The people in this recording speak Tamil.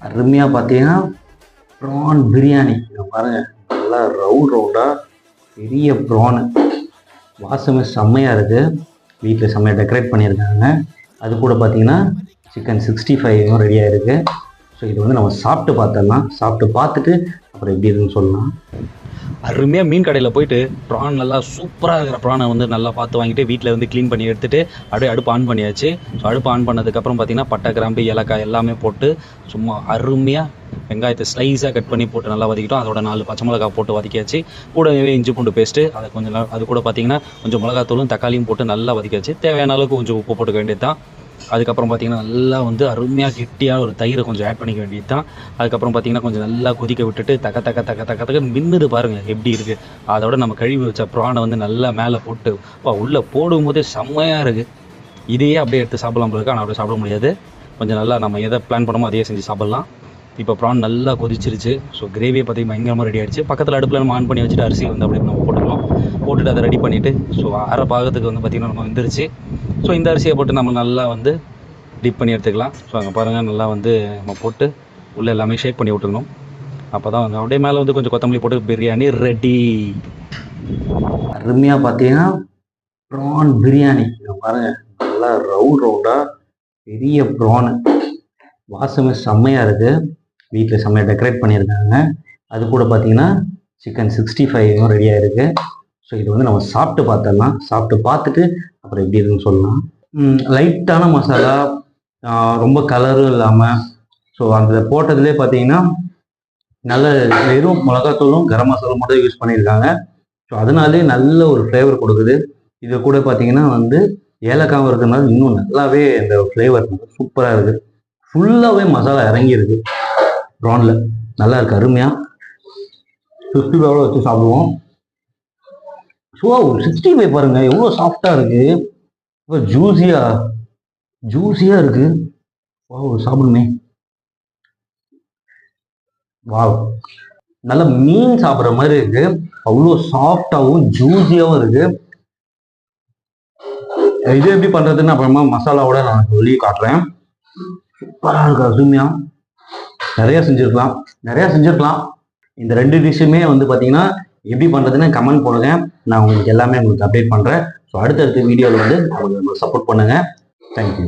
அருமையாக பார்த்தீங்கன்னா ப்ரான் பிரியாணி. பாருங்க, நல்லா ரவுண்டாக பெரிய ப்ரானு, வாசமே செம்மையாக இருக்குது. வீட்டில் செம்மையாக டெக்கரேட் பண்ணியிருக்காங்க. அது கூட பார்த்தீங்கன்னா சிக்கன் 65 ரெடியாக இருக்குது. ஸோ இது வந்து நம்ம சாப்பிட்டு பார்த்துடலாம். சாப்பிட்டு பார்த்துட்டு அப்புறம் எப்படி இருக்குன்னு சொல்லலாம். அருமையாக மீன் கடையில் போயிட்டு ப்ரான் நல்லா சூப்பராக இருக்கிற ப்ரானை வந்து நல்லா பார்த்து வாங்கிட்டு வீட்டில் வந்து க்ளீன் பண்ணி எடுத்துகிட்டு அப்படியே அடுப்பு ஆன் பண்ணியாச்சு. ஸோ அடுப்பு ஆன் பண்ணதுக்கப்புறம் பார்த்தீங்கன்னா பட்டை, கிராம்பு, ஏலக்காய் எல்லாமே போட்டு சும்மா அருமையாக வெங்காயத்தை ஸ்லைஸாக கட் பண்ணி போட்டு நல்லா வதக்கிட்டோம். அதோட 4 பச்சை மிளகா போட்டு வதக்கியாச்சு. கூடவே இஞ்சி பூண்டு பேஸ்ட்டு, அதை கொஞ்சம் அது கூட பார்த்தீங்கன்னா கொஞ்சம் மிளகாத்தூளும் தக்காளியும் போட்டு நல்லா வதக்கியாச்சு. தேவையான அளவுக்கு கொஞ்சம் உப்பு போட்டுக்க வேண்டியது தான். அதுக்கப்புறம் பார்த்திங்கன்னா நல்லா வந்து அருமையாக கெட்டியாக ஒரு தயிரை கொஞ்சம் ஆட் பண்ணிக்க வேண்டியது தான். அதுக்கப்புறம் பார்த்திங்கன்னா கொஞ்சம் நல்லா கொதிக்க விட்டுட்டு தக்க தக்க தக்க தக்க தக்க மின்னுது பாருங்கள் எப்படி இருக்குது. அதோட நம்ம கழுவி வச்ச ப்ரானை வந்து நல்லா மேலே போட்டு உள்ளே போடும்போதே செம்மையாக இருக்குது. இதையே அப்படியே எடுத்து சாப்பிடலாம் போல இருக்கு. ஆனால் அப்படியே சாப்பிட முடியாது. கொஞ்சம் நல்லா நம்ம எதை பிளான் பண்ணமோ அதையே செஞ்சு சாப்பிட்லாம். இப்போ ப்ரான் நல்லா கொதிச்சிருச்சு. ஸோ கிரேவியை பார்த்திங்கன்னா பயங்கரமாக ரெடி ஆகிடுச்சு. பக்கத்தில் அடுப்பில் நம்ம ஆன் பண்ணி வச்சுட்டு அரிசி வந்து அப்படியே நம்ம போட்டுட்டு அதை ரெடி பண்ணிவிட்டு ஸோ அரை பாகத்துக்கு வந்து பார்த்திங்கன்னா நம்ம வந்துருச்சு. ஸோ இந்த அரிசியை போட்டு நம்ம நல்லா வந்து டிப் பண்ணி எடுத்துக்கலாம். ஸோ அங்கே பாருங்கள், நல்லா வந்து நம்ம போட்டு உள்ளே எல்லாமே ஷேக் பண்ணி விட்டுக்கணும். அப்போ தான் வந்து அப்படியே மேலே வந்து கொஞ்சம் கொத்தமல்லி போட்டு பிரியாணி ரெடி. அருமையாக பார்த்தீங்கன்னா ப்ரான் பிரியாணி. பாருங்கள், நல்லா ரவுண்டாக பெரிய ப்ரானு, வாசமே செம்மையாக இருக்குது. வீட்டில் செம்மையாக டெக்கரேட் பண்ணியிருக்காங்க. அது கூட பார்த்தீங்கன்னா சிக்கன் 65 ரெடியாக இருக்குது. ஸோ இது வந்து நம்ம சாப்பிட்டு பார்த்துடலாம். சாப்பிட்டு பார்த்துட்டு அப்புறம் எப்படி இருக்குன்னு சொல்லலாம். லைட்டான மசாலா, ரொம்ப கலரும் இல்லாமல். ஸோ அந்த போட்டதுலேயே பார்த்தீங்கன்னா நல்ல வெறும் மிளகாத்தூளும் கரம் மசாலா மட்டும் யூஸ் பண்ணியிருக்காங்க. ஸோ அதனாலே நல்ல ஒரு ஃப்ளேவர் கொடுக்குது. இது கூட பார்த்தீங்கன்னா வந்து ஏலக்காவும் இருக்கிறதுனால இன்னும் நல்லாவே இந்த ஃப்ளேவர் சூப்பராக இருக்குது. ஃபுல்லாகவே மசாலா இறங்கியிருக்கு ப்ரானில். நல்லா இருக்குது, அருமையாக 55 வச்சு சாப்பிடுவோம். ஸோ 65 பாருங்க எவ்வளோ சாஃப்டாக இருக்குது, இப்போ ஜூஸியாக இருக்குது. சாப்பிடுமே. வாவ், நல்ல மீன் சாப்பிட்ற மாதிரி இருக்கு. அவ்வளோ சாஃப்டாகவும் ஜூஸியாகவும் இருக்கு. இது எப்படி பண்றதுன்னு அப்புறமா மசாலாவோட நான் சொல்லி காட்டுறேன். சூப்பராக இருக்கு, அருமையா. நிறைய செஞ்சிருக்கலாம். இந்த 2 டிஷ்ஷுமே வந்து பார்த்தீங்கன்னா எப்படி பண்ணுறதுன்னு கமெண்ட் பண்ணுங்க. நான் உங்களுக்கு எல்லாமே உங்களுக்கு அப்டேட் பண்ணுறேன். ஸோ அடுத்தடுத்த வீடியோவில் வந்து உங்களுக்கு சப்போர்ட் பண்ணுங்கள். தேங்க்யூ.